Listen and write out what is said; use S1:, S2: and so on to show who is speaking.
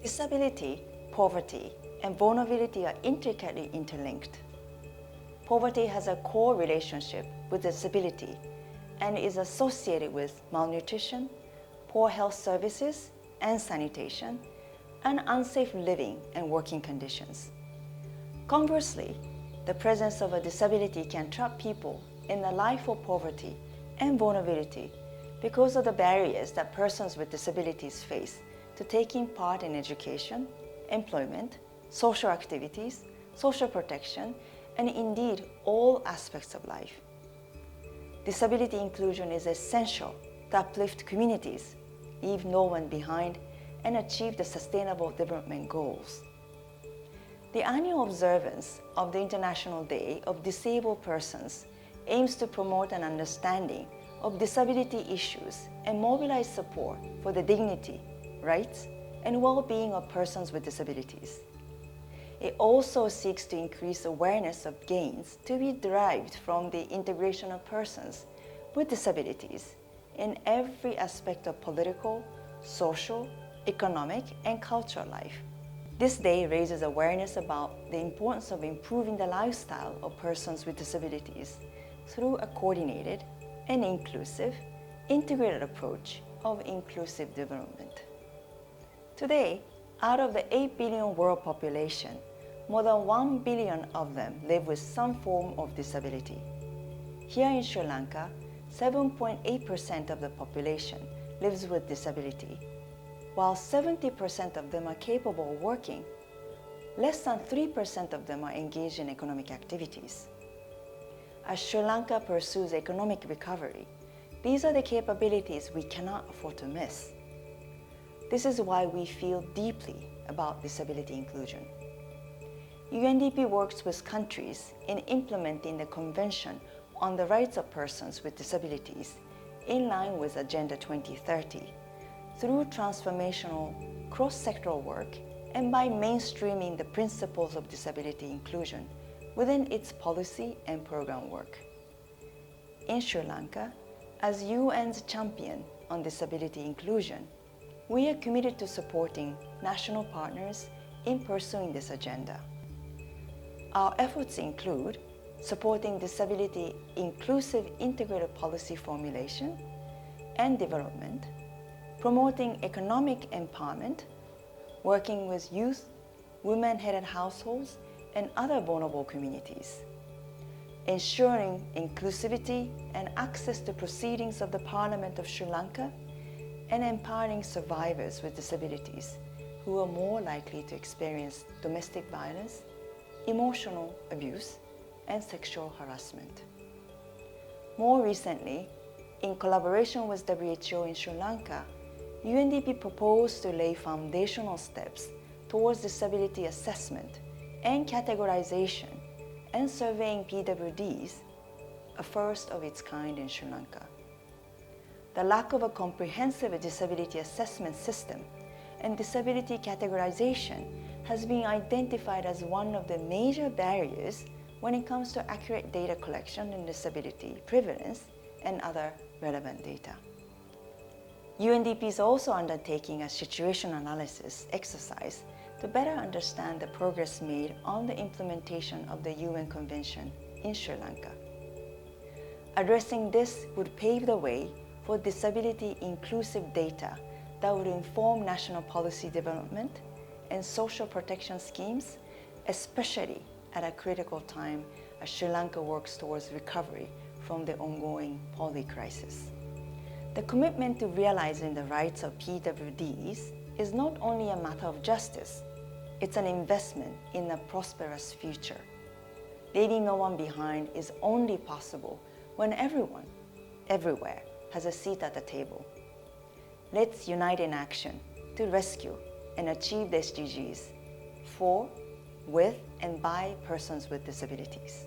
S1: Disability, poverty, and vulnerability are intricately interlinked. Poverty has a core relationship with disability and is associated with malnutrition, poor health services and sanitation, and unsafe living and working conditions. Conversely, the presence of a disability can trap people in a life of poverty and vulnerability because of the barriers that persons with disabilities face to taking part in education, employment, social activities, social protection, and indeed all aspects of life. Disability inclusion is essential to uplift communities, leave no one behind, and achieve the Sustainable Development Goals. The annual observance of the International Day of Disabled Persons aims to promote an understanding of disability issues and mobilize support for the dignity, rights, and well-being of persons with disabilities. It also seeks to increase awareness of gains to be derived from the integration of persons with disabilities in every aspect of political, social, economic, and cultural life. This day raises awareness about the importance of improving the lifestyle of persons with disabilities through a coordinated and inclusive, integrated approach of inclusive development. Today, out of the 8 billion world population, more than 1 billion of them live with some form of disability. Here in Sri Lanka, 7.8% of the population lives with disability. While 70% of them are capable of working, less than 3% of them are engaged in economic activities. As Sri Lanka pursues economic recovery, these are the capabilities we cannot afford to miss. This is why we feel deeply about disability inclusion. UNDP works with countries in implementing the Convention on the Rights of Persons with Disabilities in line with Agenda 2030 through transformational cross-sectoral work and by mainstreaming the principles of disability inclusion within its policy and program work. In Sri Lanka, as UN's champion on disability inclusion, we are committed to supporting national partners in pursuing this agenda. Our efforts include supporting disability inclusive integrated policy formulation and development, promoting economic empowerment, working with youth, women-headed households, and other vulnerable communities, ensuring inclusivity and access to proceedings of the Parliament of Sri Lanka, and empowering survivors with disabilities who are more likely to experience domestic violence, emotional abuse, and sexual harassment. More recently, in collaboration with WHO in Sri Lanka, UNDP proposed to lay foundational steps towards disability assessment and categorization and surveying PWDs, a first of its kind in Sri Lanka. The lack of a comprehensive disability assessment system and disability categorization has been identified as one of the major barriers when it comes to accurate data collection in disability prevalence and other relevant data. UNDP is also undertaking a situation analysis exercise to better understand the progress made on the implementation of the UN Convention in Sri Lanka. Addressing this would pave the way for disability-inclusive data that would inform national policy development and social protection schemes, especially at a critical time as Sri Lanka works towards recovery from the ongoing poly crisis. The commitment to realizing the rights of PWDs is not only a matter of justice, it's an investment in a prosperous future. Leaving no one behind is only possible when everyone, everywhere, has a seat at the table. Let's unite in action to rescue and achieve the SDGs for, with, and by persons with disabilities.